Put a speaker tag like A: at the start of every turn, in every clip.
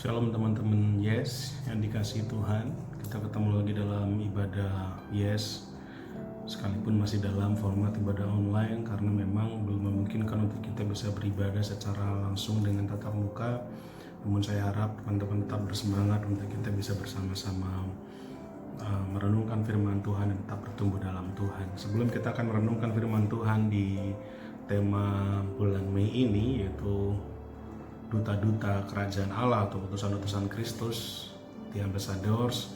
A: Shalom teman-teman Yes yang dikasihi Tuhan. Kita ketemu lagi dalam ibadah Yes, sekalipun masih dalam format ibadah online karena memang belum memungkinkan untuk kita bisa beribadah secara langsung dengan tatap muka. Namun saya harap teman-teman tetap bersemangat untuk kita bisa bersama-sama merenungkan firman Tuhan dan tetap bertumbuh dalam Tuhan. Sebelum kita akan merenungkan firman Tuhan di tema bulan Mei ini, yaitu duta-duta kerajaan Allah atau utusan-utusan Kristus, The Ambassadors,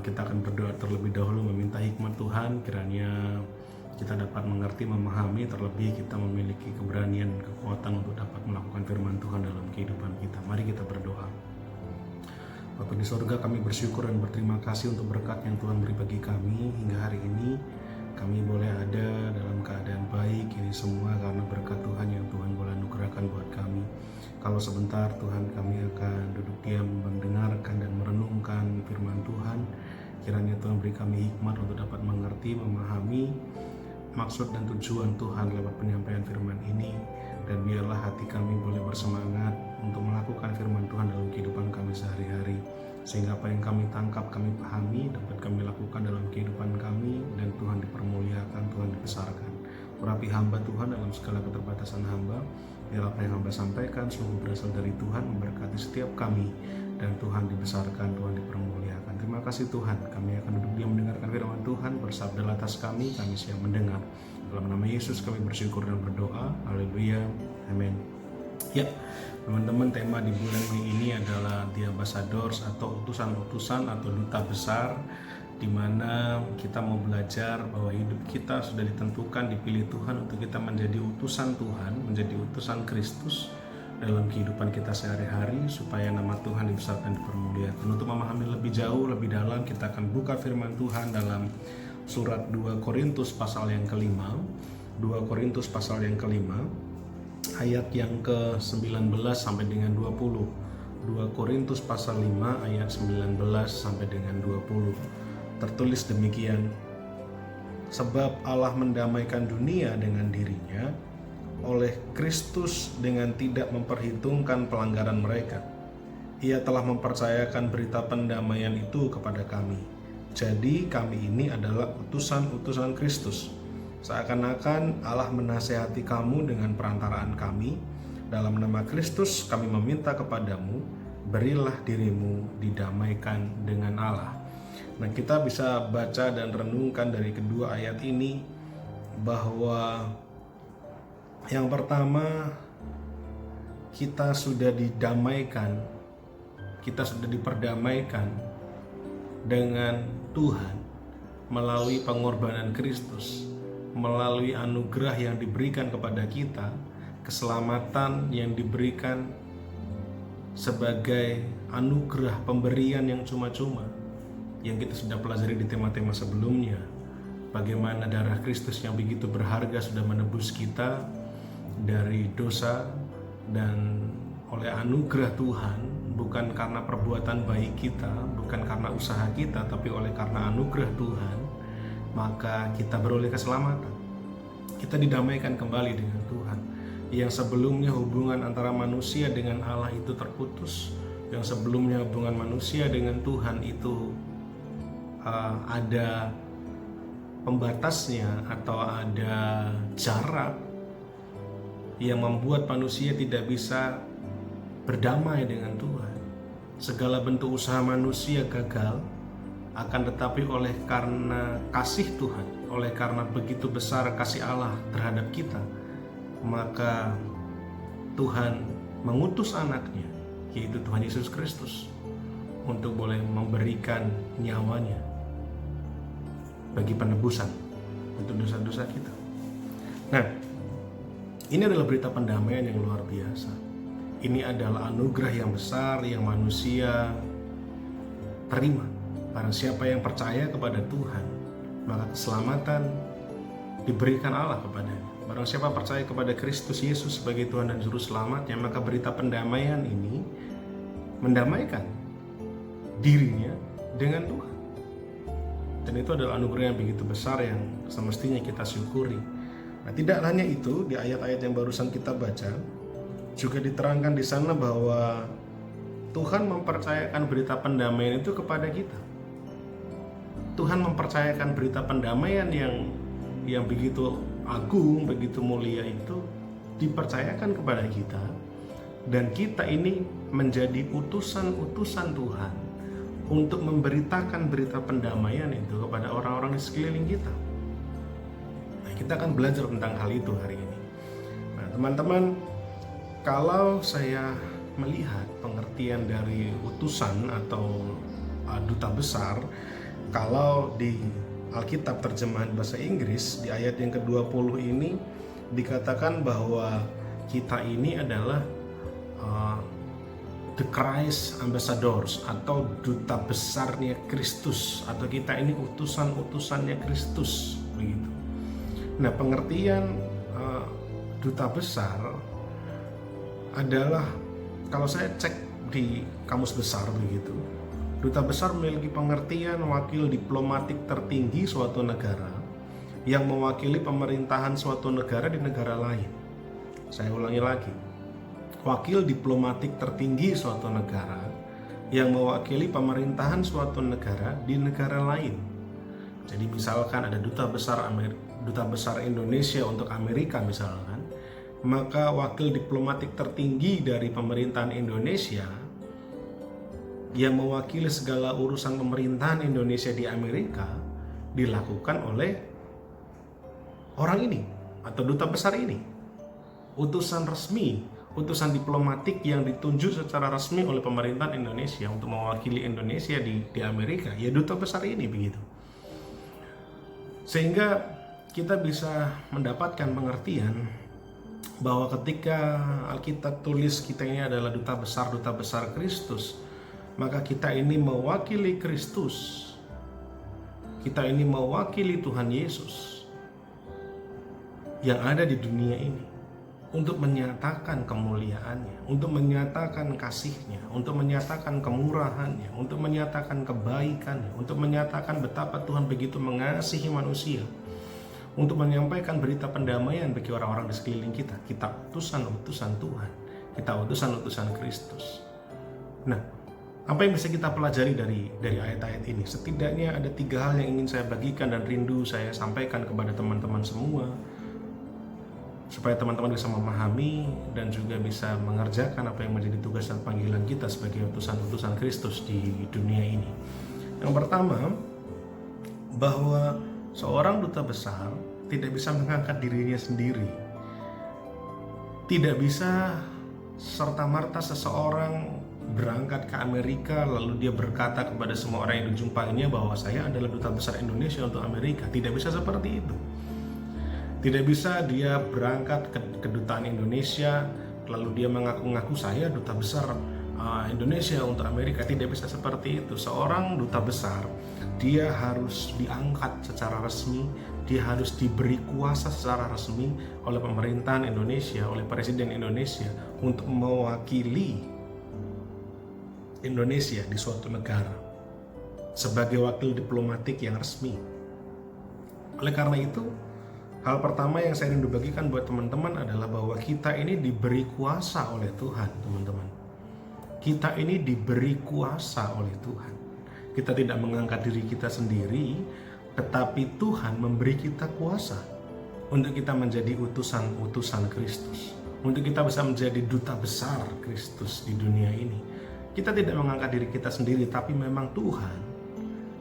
A: kita akan berdoa terlebih dahulu meminta hikmat Tuhan, kiranya kita dapat mengerti, memahami, terlebih kita memiliki keberanian dan kekuatan untuk dapat melakukan firman Tuhan dalam kehidupan kita. Mari kita berdoa. Bapa di sorga, kami bersyukur dan berterima kasih untuk berkat yang Tuhan beri bagi kami hingga hari ini. Kami boleh ada dalam keadaan baik ini semua karena berkat Tuhan yang Tuhan boleh anugerahkan buat kami. Kalau sebentar Tuhan, kami akan duduk diam mendengarkan dan merenungkan firman Tuhan. Kiranya Tuhan beri kami hikmat untuk dapat mengerti, memahami maksud dan tujuan Tuhan lewat penyampaian firman ini. Dan biarlah hati kami boleh bersemangat untuk melakukan firman Tuhan dalam kehidupan kami sehari-hari. Sehingga apa yang kami tangkap, kami pahami, dapat kami lakukan dalam kehidupan kami. Dan Tuhan dipermuliakan, Tuhan dibesarkan. Urapi hamba Tuhan dalam segala keterbatasan hamba. Biar apa yang hamba sampaikan sungguh berasal dari Tuhan, memberkati setiap kami. Dan Tuhan dibesarkan, Tuhan dipermuliakan. Terima kasih Tuhan, kami akan duduk diam mendengarkan firman Tuhan. Bersabda atas kami siap mendengar. Dalam nama Yesus kami bersyukur dan berdoa. Haleluya, amin. Ya, teman-teman, tema di bulan ini adalah The Ambassadors atau utusan-utusan atau duta besar, di mana kita mau belajar bahwa hidup kita sudah ditentukan, dipilih Tuhan untuk kita menjadi utusan Tuhan, menjadi utusan Kristus dalam kehidupan kita sehari-hari, supaya nama Tuhan dibesarkan, dipermuliakan. Untuk memahami lebih jauh, lebih dalam, kita akan buka firman Tuhan dalam surat 2 Korintus pasal yang kelima. 2 Korintus pasal yang kelima, ayat yang ke-19 sampai dengan 20. 2 Korintus pasal 5 ayat 19 sampai dengan 20. Tertulis demikian: sebab Allah mendamaikan dunia dengan dirinya oleh Kristus dengan tidak memperhitungkan pelanggaran mereka. Ia telah mempercayakan berita pendamaian itu kepada kami. Jadi kami ini adalah utusan-utusan Kristus. Seakan-akan Allah menasihati kamu dengan perantaraan kami. Dalam nama Kristus kami meminta kepadamu, berilah dirimu didamaikan dengan Allah. Nah, kita bisa baca dan renungkan dari kedua ayat ini bahwa yang pertama, kita sudah didamaikan, kita sudah diperdamaikan dengan Tuhan melalui pengorbanan Kristus, melalui anugerah yang diberikan kepada kita, keselamatan yang diberikan sebagai anugerah pemberian yang cuma-cuma, yang kita sudah pelajari di tema-tema sebelumnya. Bagaimana darah Kristus yang begitu berharga sudah menebus kita dari dosa, dan oleh anugerah Tuhan, bukan karena perbuatan baik kita, bukan karena usaha kita, tapi oleh karena anugerah Tuhan, maka kita beroleh keselamatan. Kita didamaikan kembali dengan Tuhan. Yang sebelumnya hubungan antara manusia dengan Allah itu terputus, yang sebelumnya hubungan manusia dengan Tuhan itu ada pembatasnya atau ada jarak yang membuat manusia tidak bisa berdamai dengan Tuhan. Segala bentuk usaha manusia gagal, akan tetapi oleh karena kasih Tuhan, oleh karena begitu besar kasih Allah terhadap kita, maka Tuhan mengutus anaknya, yaitu Tuhan Yesus Kristus, untuk boleh memberikan nyawanya bagi penebusan untuk dosa-dosa kita. Nah, ini adalah berita pendamaian yang luar biasa. Ini adalah anugerah yang besar yang manusia terima. Barang siapa yang percaya kepada Tuhan, maka keselamatan diberikan Allah kepadanya. Barang siapa percaya kepada Kristus Yesus sebagai Tuhan dan Juru Selamatnya, maka berita pendamaian ini mendamaikan dirinya dengan Tuhan. Dan itu adalah anugerah yang begitu besar yang semestinya kita syukuri. Nah, tidak hanya itu, di ayat-ayat yang barusan kita baca juga diterangkan di sana bahwa Tuhan mempercayakan berita pendamaian itu kepada kita. Tuhan mempercayakan berita pendamaian yang begitu agung, begitu mulia itu dipercayakan kepada kita, dan kita ini menjadi utusan-utusan Tuhan untuk memberitakan berita pendamaian itu kepada orang-orang di sekeliling kita. Nah, kita akan belajar tentang hal itu hari ini. Nah, teman-teman, kalau saya melihat pengertian dari utusan atau duta besar, kalau di Alkitab terjemahan bahasa Inggris di ayat yang ke-20 ini dikatakan bahwa kita ini adalah the Christ ambassadors atau duta besarnya Kristus, atau kita ini utusan-utusannya Kristus begitu. Nah, pengertian duta besar adalah, kalau saya cek di kamus besar begitu, duta besar memiliki pengertian wakil diplomatik tertinggi suatu negara yang mewakili pemerintahan suatu negara di negara lain. Saya ulangi lagi. Wakil diplomatik tertinggi suatu negara yang mewakili pemerintahan suatu negara di negara lain. Jadi misalkan ada duta besar Indonesia untuk Amerika misalkan, maka wakil diplomatik tertinggi dari pemerintahan Indonesia yang mewakili segala urusan pemerintahan Indonesia di Amerika dilakukan oleh orang ini atau duta besar ini. Utusan resmi, utusan diplomatik yang ditunjuk secara resmi oleh pemerintahan Indonesia untuk mewakili Indonesia di Amerika, ya duta besar ini begitu. Sehingga kita bisa mendapatkan pengertian bahwa ketika Alkitab tulis kita ini adalah duta besar Kristus, maka kita ini mewakili Kristus. Kita ini mewakili Tuhan Yesus yang ada di dunia ini untuk menyatakan kemuliaannya, untuk menyatakan kasihnya, untuk menyatakan kemurahannya, untuk menyatakan kebaikannya, untuk menyatakan betapa Tuhan begitu mengasihi manusia, untuk menyampaikan berita pendamaian bagi orang-orang di sekeliling kita. Kita utusan-utusan Tuhan, kita utusan-utusan Kristus. Nah, apa yang bisa kita pelajari dari ayat-ayat ini? Setidaknya ada 3 hal yang ingin saya bagikan dan rindu saya sampaikan kepada teman-teman semua, supaya teman-teman bisa memahami dan juga bisa mengerjakan apa yang menjadi tugas dan panggilan kita sebagai utusan-utusan Kristus di dunia ini. Yang pertama, bahwa seorang duta besar tidak bisa mengangkat dirinya sendiri. Tidak bisa serta-merta seseorang berangkat ke Amerika lalu dia berkata kepada semua orang yang dijumpainya bahwa saya adalah duta besar Indonesia untuk Amerika. Tidak bisa seperti itu. Tidak bisa dia berangkat ke kedutaan Indonesia lalu dia mengaku-ngaku saya duta besar Indonesia untuk Amerika. Tidak bisa seperti itu. Seorang duta besar dia harus diangkat secara resmi, dia harus diberi kuasa secara resmi oleh pemerintahan Indonesia, oleh Presiden Indonesia untuk mewakili Indonesia di suatu negara sebagai wakil diplomatik yang resmi. Oleh karena itu, hal pertama yang saya rindu bagikan buat teman-teman adalah bahwa kita ini diberi kuasa oleh Tuhan, teman-teman. Kita ini diberi kuasa oleh Tuhan. Kita tidak mengangkat diri kita sendiri, tetapi Tuhan memberi kita kuasa untuk kita menjadi utusan-utusan Kristus, untuk kita bisa menjadi duta besar Kristus di dunia ini. Kita tidak mengangkat diri kita sendiri, tapi memang Tuhan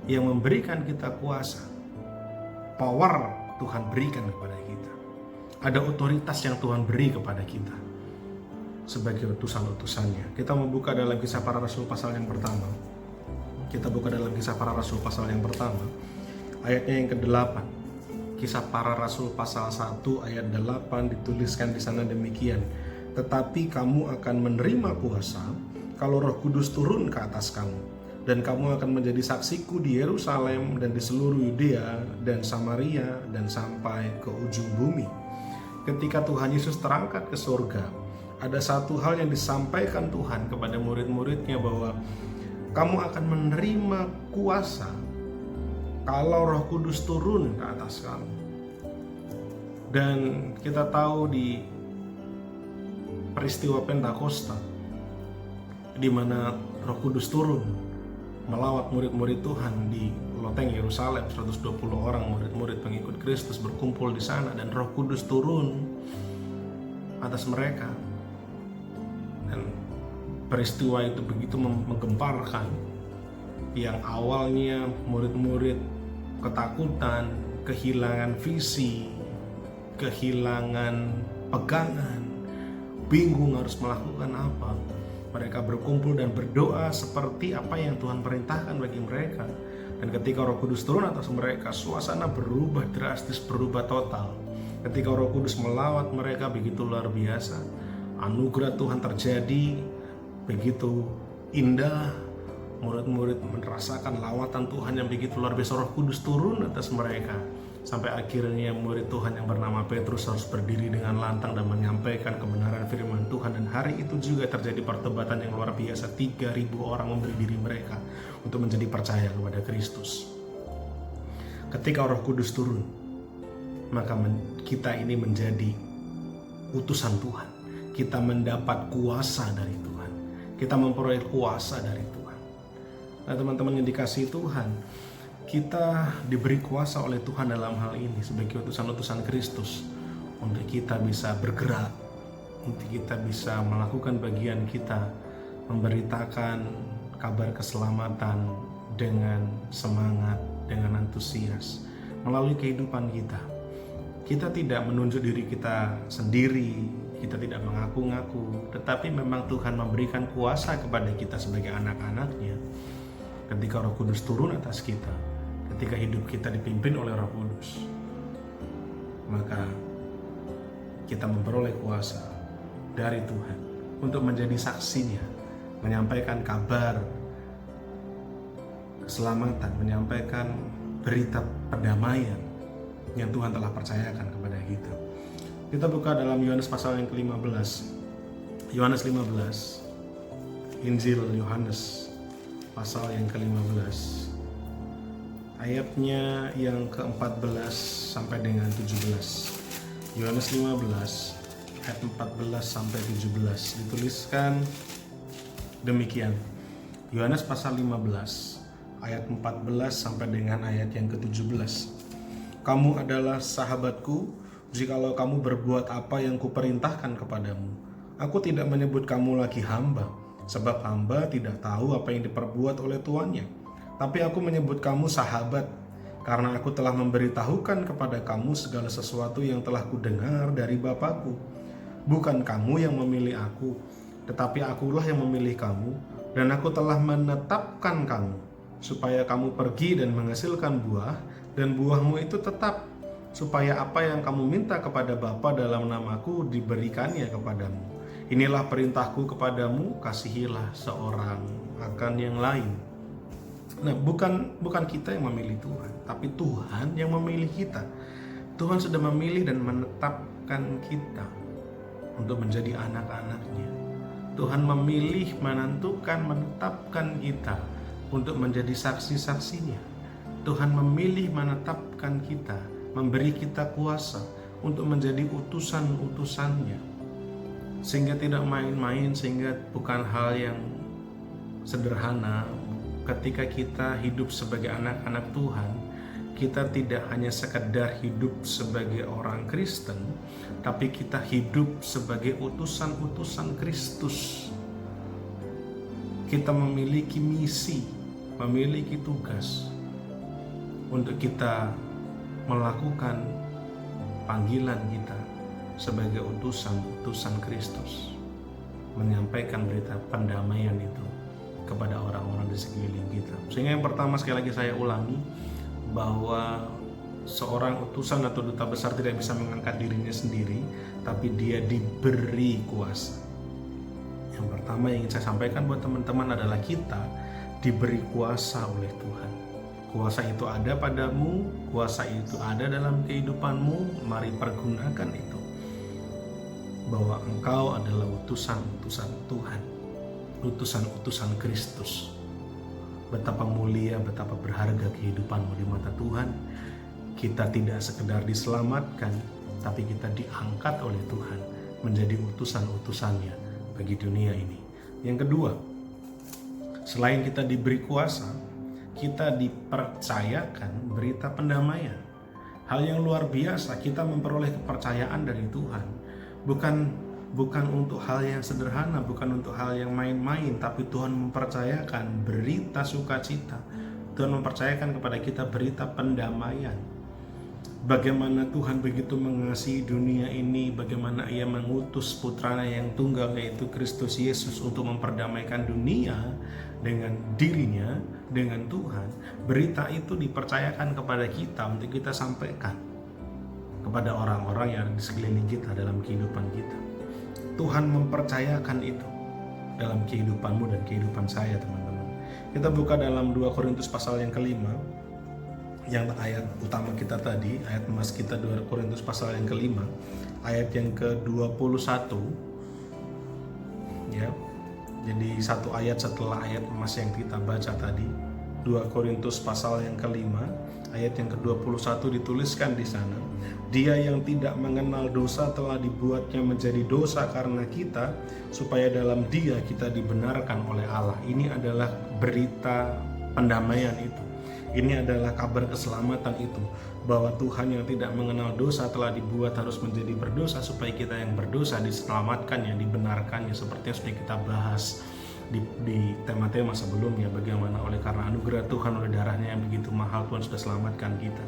A: yang memberikan kita kuasa. Power Tuhan berikan kepada kita. Ada otoritas yang Tuhan beri kepada kita sebagai utusan-utusannya. Kita membuka dalam Kisah Para Rasul pasal yang pertama. Kita buka dalam Kisah Para Rasul pasal yang pertama, ayatnya yang ke-8. Kisah Para Rasul pasal 1 ayat 8 dituliskan di sana demikian. Tetapi kamu akan menerima kuasa kalau Roh Kudus turun ke atas kamu, dan kamu akan menjadi saksiku di Yerusalem dan di seluruh Yudea dan Samaria dan sampai ke ujung bumi. Ketika Tuhan Yesus terangkat ke surga, ada satu hal yang disampaikan Tuhan kepada murid-muridnya bahwa kamu akan menerima kuasa kalau Roh Kudus turun ke atas kamu. Dan kita tahu di peristiwa Pentakosta, di mana Roh Kudus turun melawat murid-murid Tuhan di loteng Yerusalem. 120 orang murid-murid pengikut Kristus berkumpul di sana, dan Roh Kudus turun atas mereka. Dan peristiwa itu begitu menggemparkan, yang awalnya murid-murid ketakutan, kehilangan visi, kehilangan pegangan, bingung harus melakukan apa. Mereka berkumpul dan berdoa seperti apa yang Tuhan perintahkan bagi mereka. Dan ketika Roh Kudus turun atas mereka, suasana berubah drastis, berubah total. Ketika Roh Kudus melawat mereka, begitu luar biasa. Anugerah Tuhan terjadi begitu indah. Murid-murid merasakan lawatan Tuhan yang begitu luar biasa. Roh Kudus turun atas mereka. Sampai akhirnya murid Tuhan yang bernama Petrus harus berdiri dengan lantang dan menyampaikan kebenaran firman Tuhan. Dan hari itu juga terjadi pertobatan yang luar biasa. 3.000 orang memberi diri mereka untuk menjadi percaya kepada Kristus. Ketika Roh Kudus turun, maka kita ini menjadi utusan Tuhan. Kita mendapat kuasa dari Tuhan. Kita memperoleh kuasa dari Tuhan. Nah, teman-teman yang dikasihi Tuhan, kita diberi kuasa oleh Tuhan dalam hal ini sebagai utusan-utusan Kristus, untuk kita bisa bergerak, untuk kita bisa melakukan bagian kita, memberitakan kabar keselamatan dengan semangat, dengan antusias melalui kehidupan kita. Kita tidak menunjuk diri kita sendiri, kita tidak mengaku-ngaku, tetapi memang Tuhan memberikan kuasa kepada kita sebagai anak-anaknya. Ketika Roh Kudus turun atas kita, ketika hidup kita dipimpin oleh Roh Kudus, maka kita memperoleh kuasa dari Tuhan untuk menjadi saksinya, menyampaikan kabar keselamatan, menyampaikan berita perdamaian yang Tuhan telah percayakan kepada kita. Kita buka dalam Yohanes pasal yang ke-15. Yohanes 15. Injil Yohanes pasal yang ke-15. Ayatnya yang ke-14 sampai dengan 17. Yohanes 15 ayat 14 sampai 17 dituliskan demikian. Yohanes pasal 15 ayat 14 sampai dengan ayat yang ke-17. Kamu adalah sahabatku jikalau kamu berbuat apa yang kuperintahkan kepadamu. Aku tidak menyebut kamu lagi hamba, sebab hamba tidak tahu apa yang diperbuat oleh tuannya. Tapi aku menyebut kamu sahabat, karena aku telah memberitahukan kepada kamu segala sesuatu yang telah kudengar dari Bapakku. Bukan kamu yang memilih aku, tetapi akulah yang memilih kamu, dan aku telah menetapkan kamu, supaya kamu pergi dan menghasilkan buah, dan buahmu itu tetap, supaya apa yang kamu minta kepada Bapa dalam namaku diberikannya kepadamu. Inilah perintahku kepadamu, kasihilah seorang akan yang lain. Nah, bukan kita yang memilih Tuhan, tapi Tuhan yang memilih kita. Tuhan sudah memilih dan menetapkan kita untuk menjadi anak-anaknya. Tuhan memilih, menentukan, menetapkan kita untuk menjadi saksi-saksinya. Tuhan memilih, menetapkan kita, memberi kita kuasa untuk menjadi utusan-utusannya. Sehingga tidak main-main, sehingga bukan hal yang sederhana. Ketika kita hidup sebagai anak-anak Tuhan, kita tidak hanya sekedar hidup sebagai orang Kristen, tapi kita hidup sebagai utusan-utusan Kristus. Kita memiliki misi, memiliki tugas untuk kita melakukan panggilan kita sebagai utusan-utusan Kristus, menyampaikan berita pendamaian itu kepada orang-orang di sekeliling kita. Sehingga yang pertama, sekali lagi saya ulangi, bahwa seorang utusan atau duta besar tidak bisa mengangkat dirinya sendiri, tapi dia diberi kuasa. Yang pertama yang ingin saya sampaikan buat teman-teman adalah kita diberi kuasa oleh Tuhan. Kuasa itu ada padamu, kuasa itu ada dalam kehidupanmu. Mari pergunakan itu, bahwa engkau adalah utusan-utusan Tuhan, utusan-utusan Kristus. Betapa mulia, betapa berharga kehidupanmu di mata Tuhan. Kita tidak sekedar diselamatkan, tapi kita diangkat oleh Tuhan menjadi utusan-utusannya bagi dunia ini. Yang kedua, Selain kita diberi kuasa, kita dipercayakan berita pendamaian. Hal yang luar biasa, kita memperoleh kepercayaan dari Tuhan. Bukan untuk hal yang sederhana, bukan untuk hal yang main-main, tapi Tuhan mempercayakan berita sukacita. Tuhan mempercayakan kepada kita berita pendamaian. Bagaimana Tuhan begitu mengasihi dunia ini, bagaimana Ia mengutus putranya yang tunggal, yaitu Kristus Yesus, untuk memperdamaikan dunia dengan dirinya, dengan Tuhan. Berita itu dipercayakan kepada kita untuk kita sampaikan kepada orang-orang yang ada di sekeliling kita dalam kehidupan kita. Tuhan mempercayakan itu dalam kehidupanmu dan kehidupan saya, teman-teman. Kita buka dalam 2 Korintus pasal yang kelima, yang ayat utama kita tadi, ayat emas kita 2 Korintus pasal yang kelima, ayat yang ke-21 ya. Jadi satu ayat setelah ayat emas yang kita baca tadi, 2 Korintus pasal yang kelima, ayat yang ke-21 dituliskan di sana, Dia yang tidak mengenal dosa telah dibuatnya menjadi dosa karena kita, supaya dalam Dia kita dibenarkan oleh Allah. Ini adalah berita pendamaian itu. Ini adalah kabar keselamatan itu, bahwa Tuhan yang tidak mengenal dosa telah dibuat harus menjadi berdosa supaya kita yang berdosa diselamatkannya, dibenarkannya, seperti yang sudah kita bahas di tema-tema sebelumnya, bagaimana oleh karena anugerah Tuhan, oleh darahnya yang begitu mahal, Tuhan sudah selamatkan kita.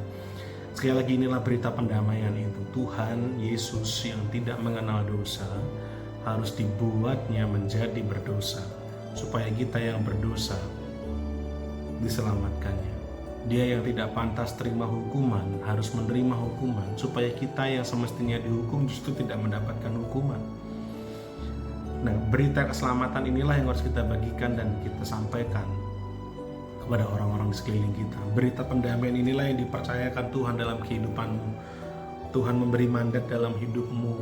A: Sekali lagi, inilah berita pendamaian itu. Tuhan Yesus yang tidak mengenal dosa harus dibuatnya menjadi berdosa supaya kita yang berdosa diselamatkannya. Dia yang tidak pantas terima hukuman harus menerima hukuman supaya kita yang semestinya dihukum justru tidak mendapatkan hukuman. Nah, berita keselamatan inilah yang harus kita bagikan dan kita sampaikan kepada orang-orang di sekeliling kita. Berita pendamaian inilah yang dipercayakan Tuhan dalam kehidupanmu. Tuhan memberi mandat dalam hidupmu,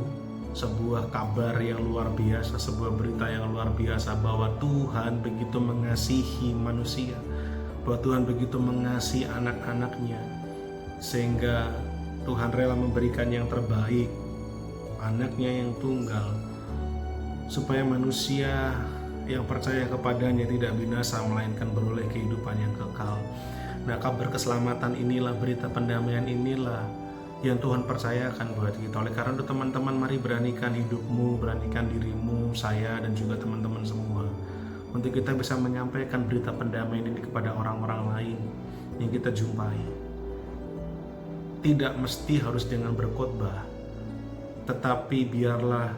A: sebuah kabar yang luar biasa, sebuah berita yang luar biasa, bahwa Tuhan begitu mengasihi manusia, bahwa Tuhan begitu mengasihi anak-anaknya, sehingga Tuhan rela memberikan yang terbaik, anaknya yang tunggal, supaya manusia yang percaya kepadanya tidak binasa, melainkan beroleh kehidupan yang kekal. Nah, kabar keselamatan inilah, berita pendamaian inilah yang Tuhan percayakan buat kita. Oleh karena itu, teman-teman, mari beranikan hidupmu, beranikan dirimu, saya dan juga teman-teman semua, untuk kita bisa menyampaikan berita pendamaian ini kepada orang-orang lain yang kita jumpai. Tidak mesti harus dengan berkhotbah, tetapi biarlah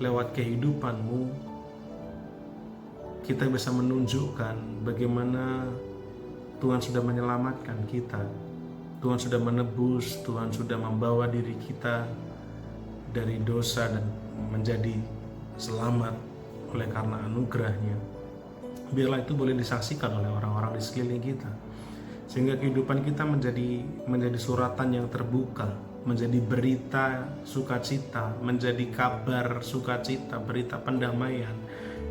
A: lewat kehidupanmu kita bisa menunjukkan bagaimana Tuhan sudah menyelamatkan kita, Tuhan sudah menebus, Tuhan sudah membawa diri kita dari dosa dan menjadi selamat oleh karena anugerahnya. Biarlah itu boleh disaksikan oleh orang-orang di sekeliling kita, sehingga kehidupan kita menjadi suratan yang terbuka, menjadi berita sukacita, menjadi kabar sukacita, berita pendamaian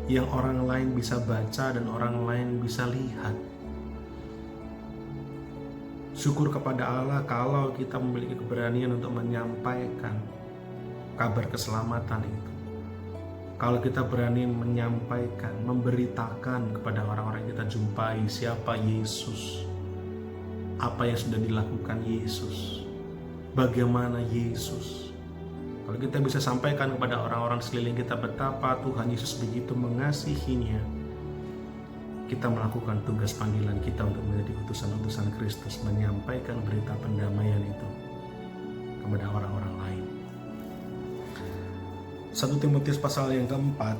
A: yang orang lain bisa baca dan orang lain bisa lihat. Syukur kepada Allah kalau kita memiliki keberanian untuk menyampaikan kabar keselamatan itu. Kalau kita berani menyampaikan, memberitakan kepada orang-orang yang kita jumpai siapa Yesus, apa yang sudah dilakukan Yesus, bagaimana Yesus. Kalau kita bisa sampaikan kepada orang-orang sekeliling kita betapa Tuhan Yesus begitu mengasihinya, kita melakukan tugas panggilan kita untuk menjadi utusan-utusan Kristus, menyampaikan berita pendamaian itu kepada orang-orang lain. 1 Timotius pasal yang keempat,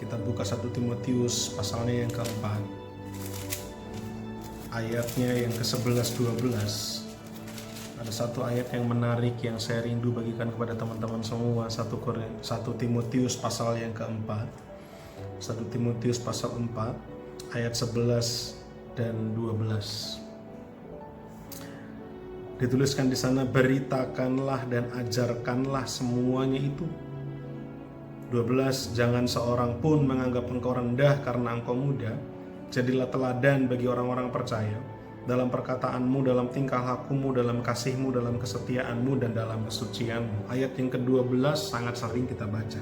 A: kita buka 1 Timotius pasalnya yang keempat, ayatnya yang ke-11-12. Ada satu ayat yang menarik yang saya rindu bagikan kepada teman-teman semua. 1 Timotius pasal yang keempat, 1 Timotius pasal 4 ayat 11 dan 12. Dituliskan di sana, beritakanlah dan ajarkanlah semuanya itu. 12, jangan seorang pun menganggap engkau rendah karena engkau muda. Jadilah teladan bagi orang-orang percaya dalam perkataanmu, dalam tingkah lakumu, dalam kasihmu, dalam kesetiaanmu, dan dalam kesucianmu. Ayat yang ke-12 sangat sering kita baca.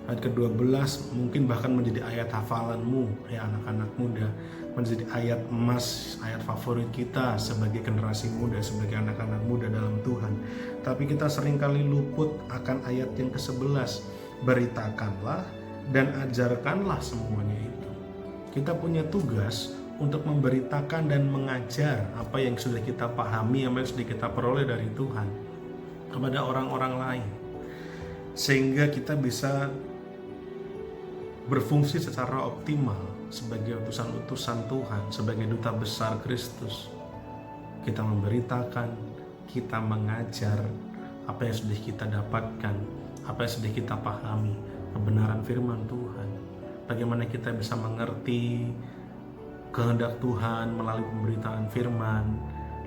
A: Ayat ke-12 mungkin bahkan menjadi ayat hafalanmu ya anak-anak muda, menjadi ayat emas, ayat favorit kita sebagai generasi muda, sebagai anak-anak muda dalam Tuhan. Tapi kita seringkali luput akan ayat yang ke-11, beritakanlah dan ajarkanlah semuanya itu. Kita punya tugas untuk memberitakan dan mengajar apa yang sudah kita pahami, apa yang sudah kita peroleh dari Tuhan kepada orang-orang lain, sehingga kita bisa berfungsi secara optimal sebagai utusan-utusan Tuhan, sebagai duta besar Kristus. Kita memberitakan, kita mengajar apa yang sudah kita dapatkan, apa yang sudah kita pahami, kebenaran firman Tuhan. Bagaimana kita bisa mengerti kehendak Tuhan melalui pemberitaan firman,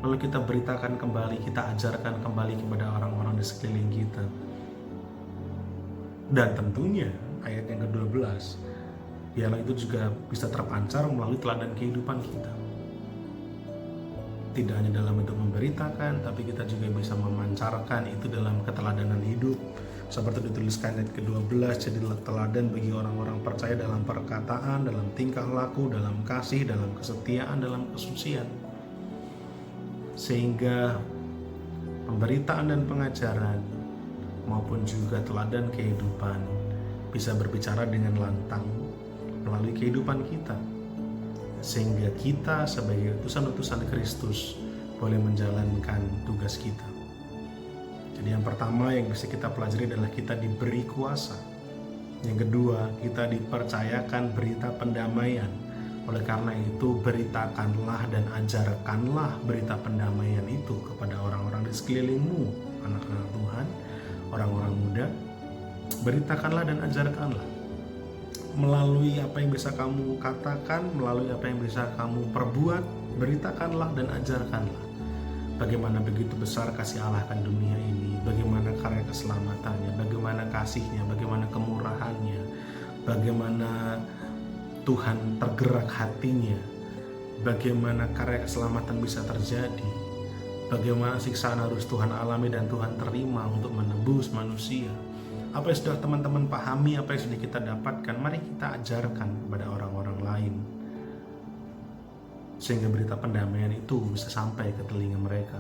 A: lalu kita beritakan kembali, kita ajarkan kembali kepada orang-orang di sekeliling kita. Dan tentunya ayat yang ke-12, biarlah itu juga bisa terpancar melalui teladan kehidupan kita. Tidak hanya dalam bentuk memberitakan, tapi kita juga bisa memancarkan itu dalam keteladanan hidup. Seperti dituliskan ayat ke-12, jadilah teladan bagi orang-orang percaya dalam perkataan, dalam tingkah laku, dalam kasih, dalam kesetiaan, dalam kesucian. Sehingga pemberitaan dan pengajaran maupun juga teladan kehidupan bisa berbicara dengan lantang melalui kehidupan kita, sehingga kita sebagai utusan-utusan Kristus boleh menjalankan tugas kita. Jadi yang pertama yang bisa kita pelajari adalah kita diberi kuasa. Yang kedua, kita dipercayakan berita pendamaian. Oleh karena itu, beritakanlah dan ajarkanlah berita pendamaian itu kepada orang-orang di sekelilingmu, anak-anak Tuhan, orang-orang muda. Beritakanlah dan ajarkanlah melalui apa yang bisa kamu katakan, melalui apa yang bisa kamu perbuat. Beritakanlah dan ajarkanlah bagaimana begitu besar kasih Allah akan dunia ini, bagaimana karya keselamatannya, bagaimana kasihnya, bagaimana kemurahannya, bagaimana Tuhan tergerak hatinya, bagaimana karya keselamatan bisa terjadi, bagaimana siksaan harus Tuhan alami dan Tuhan terima untuk menebus manusia. Apa yang sudah teman-teman pahami, apa yang sudah kita dapatkan, mari kita ajarkan kepada orang-orang lain, sehingga berita pendamaian itu bisa sampai ke telinga mereka.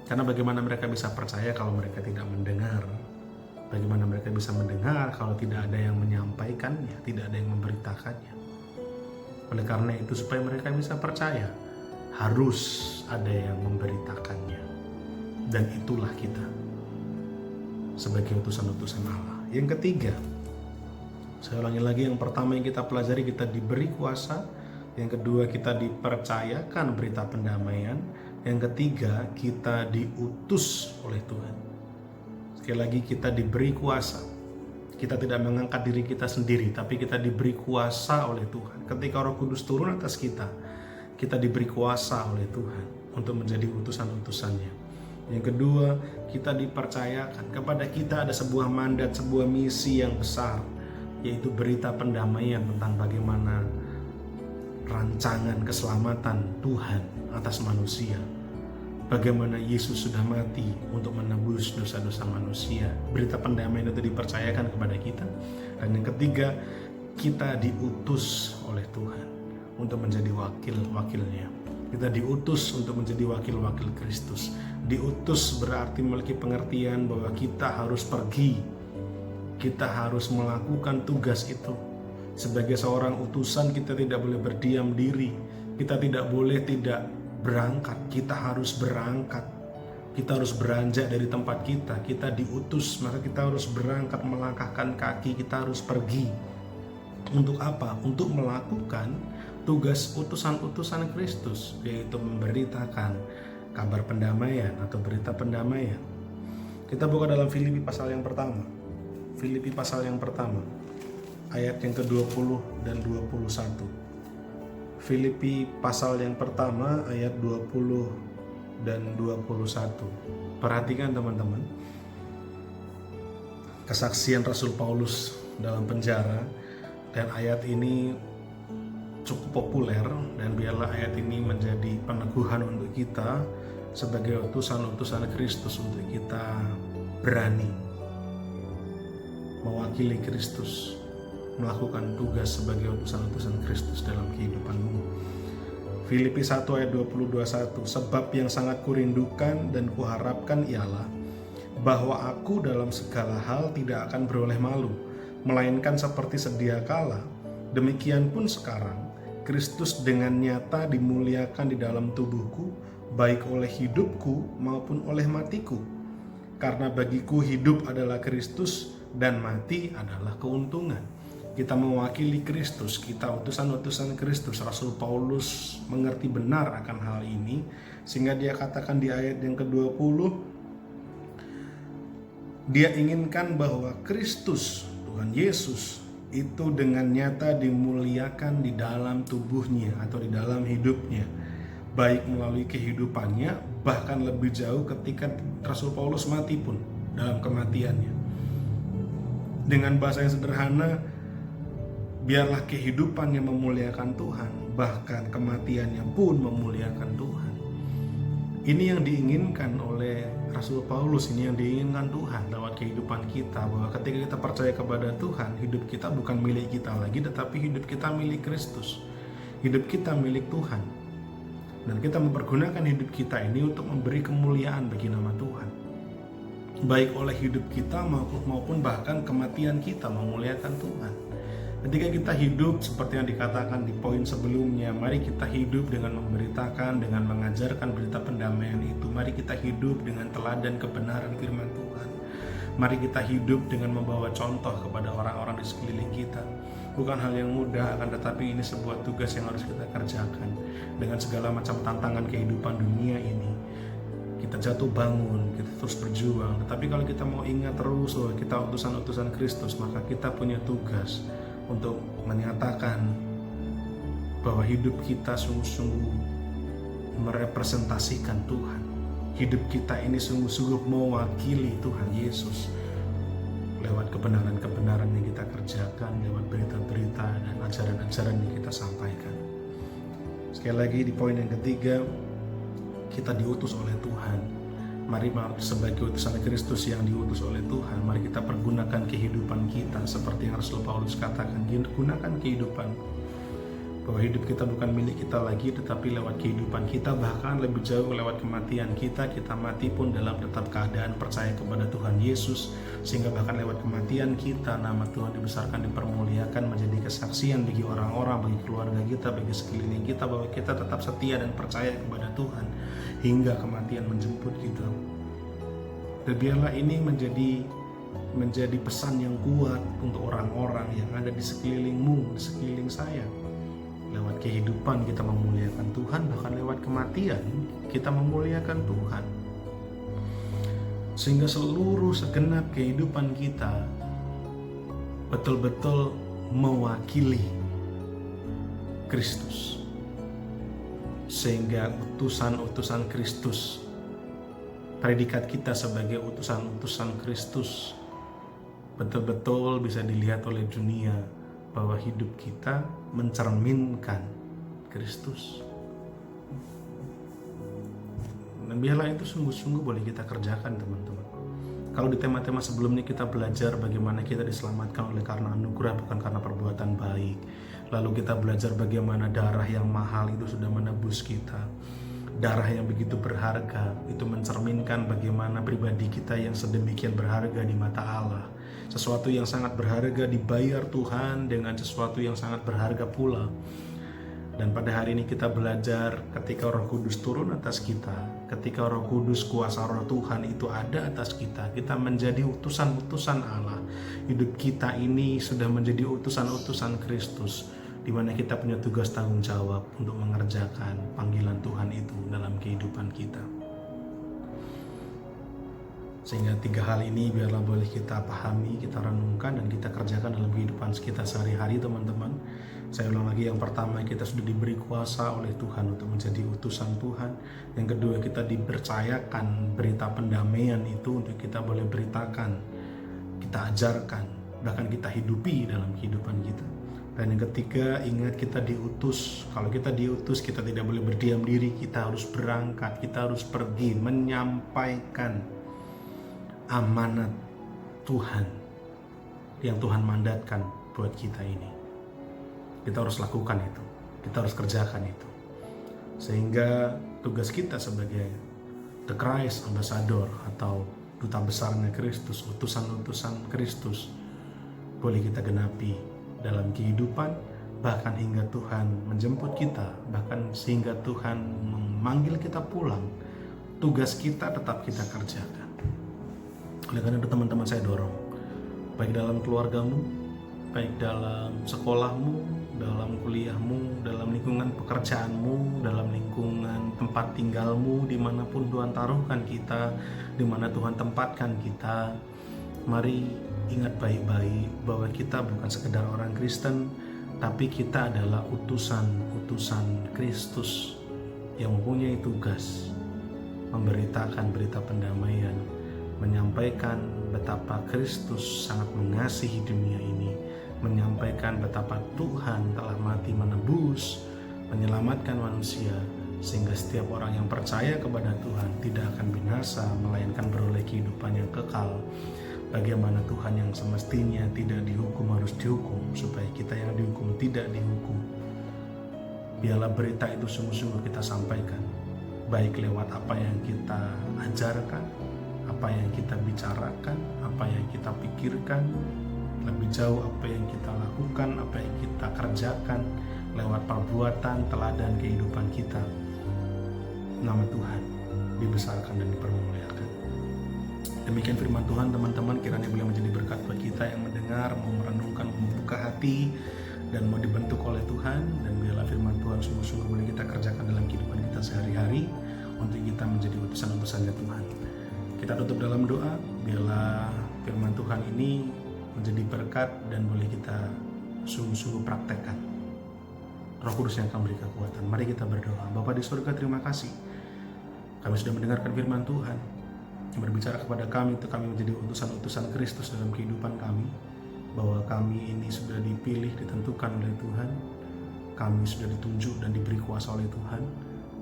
A: Karena bagaimana mereka bisa percaya kalau mereka tidak mendengar? Bagaimana mereka bisa mendengar kalau tidak ada yang menyampaikannya, tidak ada yang memberitakannya? Oleh karena itu, supaya mereka bisa percaya, harus ada yang memberitakannya. Dan itulah kita sebagai utusan-utusan Allah. Yang ketiga, saya ulangi lagi, yang pertama yang kita pelajari, kita diberi kuasa. Yang kedua, kita dipercayakan berita pendamaian. Yang ketiga, kita diutus oleh Tuhan. Sekali lagi, kita diberi kuasa. Kita tidak mengangkat diri kita sendiri, tapi kita diberi kuasa oleh Tuhan. Ketika Roh Kudus turun atas kita, kita diberi kuasa oleh Tuhan untuk menjadi utusan-utusannya. Yang kedua, kita dipercayakan, kepada kita ada sebuah mandat, sebuah misi yang besar, yaitu berita pendamaian tentang bagaimana rancangan keselamatan Tuhan atas manusia. Bagaimana Yesus sudah mati untuk menebus dosa-dosa manusia. Berita pendamaian itu dipercayakan kepada kita. Dan yang ketiga, kita diutus oleh Tuhan untuk menjadi wakil-wakilnya. Kita diutus untuk menjadi wakil-wakil Kristus. Diutus berarti memiliki pengertian bahwa kita harus pergi. Kita harus melakukan tugas itu. Sebagai seorang utusan, kita tidak boleh berdiam diri. Kita tidak boleh tidak berangkat. Kita harus berangkat. Kita harus beranjak dari tempat kita. Kita diutus, maka kita harus berangkat, melangkahkan kaki. Kita harus pergi. Untuk apa? Untuk melakukan tugas utusan-utusan Kristus, yaitu memberitakan kabar pendamaian atau berita pendamaian. Kita buka dalam Filipi pasal yang pertama. Filipi pasal yang pertama, ayat yang ke-20 dan 21. Filipi pasal yang pertama, ayat 20 dan 21. Perhatikan teman-teman, kesaksian Rasul Paulus dalam penjara, dan ayat ini cukup populer, dan biarlah ayat ini menjadi peneguhan untuk kita sebagai utusan-utusan Kristus, untuk kita berani mewakili Kristus, melakukan tugas sebagai utusan-utusan Kristus dalam kehidupanmu. Filipi 1 ayat 20-21, sebab yang sangat kurindukan dan kuharapkan ialah bahwa aku dalam segala hal tidak akan beroleh malu, melainkan seperti sedia kala, demikian pun sekarang, Kristus dengan nyata dimuliakan di dalam tubuhku, baik oleh hidupku maupun oleh matiku. Karena bagiku hidup adalah Kristus dan mati adalah keuntungan. Kita mewakili Kristus, kita utusan-utusan Kristus. Rasul Paulus mengerti benar akan hal ini, sehingga dia katakan di ayat yang ke-20, dia inginkan bahwa Kristus, Tuhan Yesus, itu dengan nyata dimuliakan di dalam tubuhnya atau di dalam hidupnya, baik melalui kehidupannya, bahkan lebih jauh ketika Rasul Paulus mati pun dalam kematiannya. Dengan bahasa yang sederhana, biarlah kehidupannya memuliakan Tuhan, bahkan kematiannya pun memuliakan Tuhan. Ini yang diinginkan oleh Rasul Paulus, ini yang diinginkan Tuhan lewat kehidupan kita, bahwa ketika kita percaya kepada Tuhan, hidup kita bukan milik kita lagi, tetapi hidup kita milik Kristus. Hidup kita milik Tuhan. Dan kita mempergunakan hidup kita ini untuk memberi kemuliaan bagi nama Tuhan. Baik oleh hidup kita maupun bahkan kematian kita memuliakan Tuhan. Ketika kita hidup seperti yang dikatakan di poin sebelumnya, mari kita hidup dengan memberitakan, dengan mengajarkan berita pendamaian itu. Mari kita hidup dengan teladan kebenaran firman Tuhan. Mari kita hidup dengan membawa contoh kepada orang-orang di sekeliling kita. Bukan hal yang mudah, akan tetapi ini sebuah tugas yang harus kita kerjakan. Dengan segala macam tantangan kehidupan dunia ini, kita jatuh bangun, kita terus berjuang. Tetapi kalau kita mau ingat terus bahwa kita utusan-utusan Kristus, maka kita punya tugas untuk menyatakan bahwa hidup kita sungguh-sungguh merepresentasikan Tuhan. Hidup kita ini sungguh-sungguh mewakili Tuhan Yesus lewat kebenaran-kebenaran yang kita kerjakan, lewat berita-berita dan ajaran-ajaran yang kita sampaikan. Sekali lagi di poin yang ketiga, kita diutus oleh Tuhan. Mari sebagai utusan Kristus yang diutus oleh Tuhan, mari kita pergunakan kehidupan kita seperti yang Rasul Paulus katakan, gunakan kehidupan, bahwa hidup kita bukan milik kita lagi, tetapi lewat kehidupan kita, bahkan lebih jauh lewat kematian kita mati pun dalam tetap keadaan percaya kepada Tuhan Yesus, sehingga bahkan lewat kematian kita nama Tuhan dibesarkan, dipermuliakan, menjadi kesaksian bagi orang-orang, bagi keluarga kita, bagi sekeliling kita, bahwa kita tetap setia dan percaya kepada Tuhan hingga kematian menjemput kita. Dan biarlah ini menjadi pesan yang kuat untuk orang-orang yang ada di sekelilingmu, di sekeliling saya. Lewat kehidupan kita memuliakan Tuhan, bahkan lewat kematian kita memuliakan Tuhan. Sehingga seluruh segenap kehidupan kita betul-betul mewakili Kristus. Sehingga utusan-utusan Kristus, predikat kita sebagai utusan-utusan Kristus, betul-betul bisa dilihat oleh dunia bahwa hidup kita mencerminkan Kristus. Dan biarlah itu sungguh-sungguh boleh kita kerjakan, teman-teman. Kalau di tema-tema sebelumnya kita belajar bagaimana kita diselamatkan oleh karena anugerah, bukan karena perbuatan baik. Lalu kita belajar bagaimana darah yang mahal itu sudah menebus kita. Darah yang begitu berharga itu mencerminkan bagaimana pribadi kita yang sedemikian berharga di mata Allah. Sesuatu yang sangat berharga dibayar Tuhan dengan sesuatu yang sangat berharga pula. Dan pada hari ini kita belajar ketika Roh Kudus turun atas kita, ketika Roh Kudus, kuasa Roh Tuhan itu ada atas kita, kita menjadi utusan-utusan Allah. Hidup kita ini sudah menjadi utusan-utusan Kristus, di mana kita punya tugas tanggung jawab untuk mengerjakan panggilan Tuhan itu dalam kehidupan kita. Sehingga tiga hal ini biarlah boleh kita pahami, kita renungkan, dan kita kerjakan dalam kehidupan kita sehari-hari, teman-teman. Saya ulang lagi, yang pertama kita sudah diberi kuasa oleh Tuhan untuk menjadi utusan Tuhan. Yang kedua, kita dipercayakan berita pendamaian itu untuk kita boleh beritakan, kita ajarkan, bahkan kita hidupi dalam kehidupan kita. Dan yang ketiga, ingat kita diutus. Kalau kita diutus, kita tidak boleh berdiam diri, kita harus berangkat, kita harus pergi menyampaikan amanat Tuhan yang Tuhan mandatkan buat kita ini. Kita harus lakukan itu, kita harus kerjakan itu. Sehingga tugas kita sebagai The Christ Ambassador atau duta besarnya Kristus, utusan-utusan Kristus, boleh kita genapi dalam kehidupan, bahkan hingga Tuhan menjemput kita, bahkan sehingga Tuhan memanggil kita pulang. Tugas kita tetap kita kerjakan. Oleh karena itu teman-teman, saya dorong, baik dalam keluargamu, baik dalam sekolahmu, dalam kuliahmu, dalam lingkungan pekerjaanmu, dalam lingkungan tempat tinggalmu, dimanapun Tuhan taruhkan kita, dimana Tuhan tempatkan kita, mari ingat baik-baik bahwa kita bukan sekedar orang Kristen, tapi kita adalah utusan-utusan Kristus yang mempunyai tugas memberitakan berita pendamaian, menyampaikan betapa Kristus sangat mengasihi dunia ini, menyampaikan betapa Tuhan telah mati menebus, menyelamatkan manusia, sehingga setiap orang yang percaya kepada Tuhan tidak akan binasa, melainkan beroleh kehidupan yang kekal. Bagaimana Tuhan yang semestinya tidak dihukum harus dihukum, supaya kita yang dihukum tidak dihukum. Biarlah berita itu sungguh-sungguh kita sampaikan, baik lewat apa yang kita ajarkan, apa yang kita bicarakan, apa yang kita pikirkan, lebih jauh apa yang kita lakukan, apa yang kita kerjakan, lewat perbuatan, teladan kehidupan kita. Nama Tuhan dibesarkan dan dipermuliakan. Demikian firman Tuhan, teman-teman, kiranya boleh menjadi berkat bagi kita yang mendengar, mau merenungkan, membuka hati, dan mau dibentuk oleh Tuhan. Dan biarlah firman Tuhan sungguh-sungguh boleh kita kerjakan dalam kehidupan kita sehari-hari, untuk kita menjadi utusan-utusannya Tuhan. Kita tutup dalam doa, biarlah firman Tuhan ini menjadi berkat dan boleh kita sungguh-sungguh praktekkan. Roh Kudus yang akan beri kekuatan. Mari kita berdoa. Bapa di surga, terima kasih. Kami sudah mendengarkan firman Tuhan yang berbicara kepada kami untuk kami menjadi utusan-utusan Kristus dalam kehidupan kami, bahwa kami ini sudah dipilih, ditentukan oleh Tuhan, kami sudah ditunjuk dan diberi kuasa oleh Tuhan,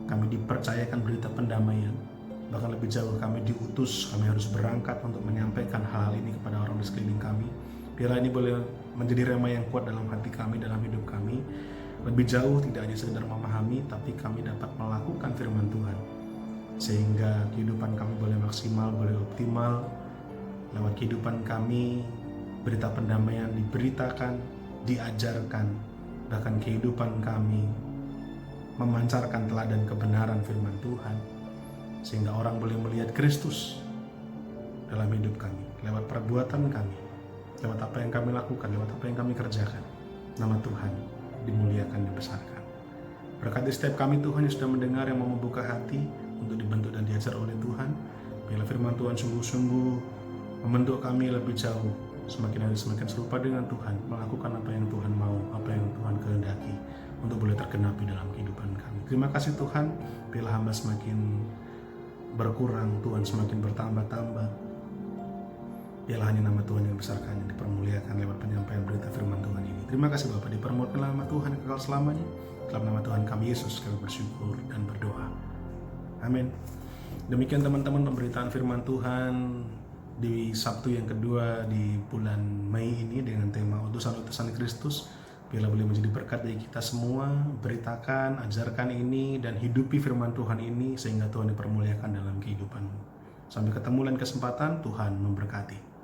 A: kami dipercayakan berita pendamaian, bahkan lebih jauh kami diutus, kami harus berangkat untuk menyampaikan hal-hal ini kepada orang di sekeliling kami. Biarlah ini boleh menjadi rema yang kuat dalam hati kami, dalam hidup kami. Lebih jauh tidak hanya sekedar memahami, tapi kami dapat melakukan firman Tuhan, sehingga kehidupan kami boleh maksimal, boleh optimal. Lewat kehidupan kami, berita pendamaian diberitakan, diajarkan, bahkan kehidupan kami memancarkan teladan kebenaran firman Tuhan, sehingga orang boleh melihat Kristus dalam hidup kami, lewat perbuatan kami, lewat apa yang kami lakukan, lewat apa yang kami kerjakan. Nama Tuhan dimuliakan, dibesarkan. Berkati setiap kami Tuhan yang sudah mendengar, yang mau membuka hati untuk dibentuk dan diajar oleh Tuhan. Biarlah firman Tuhan sungguh-sungguh membentuk kami lebih jauh, semakin hari semakin serupa dengan Tuhan, melakukan apa yang Tuhan mau, apa yang Tuhan kehendaki, untuk boleh tergenapi dalam kehidupan kami. Terima kasih Tuhan, biarlah hamba semakin berkurang, Tuhan semakin bertambah-tambah. Biarlah hanya nama Tuhan yang besarkan, yang dipermuliakan lewat penyampaian berita firman Tuhan ini. Terima kasih Bapa, dipermuliakan nama Tuhan kekal selamanya. Dalam nama Tuhan kami Yesus kami bersyukur dan berdoa. Amin. Demikian teman-teman pemberitaan firman Tuhan di Sabtu yang kedua di bulan Mei ini dengan tema utusan-utusan Kristus. Biarlah boleh menjadi berkat bagi kita semua. Beritakan, ajarkan ini, dan hidupi firman Tuhan ini sehingga Tuhan dipermuliakan dalam kehidupanmu. Sampai ketemu lain kesempatan, Tuhan memberkati.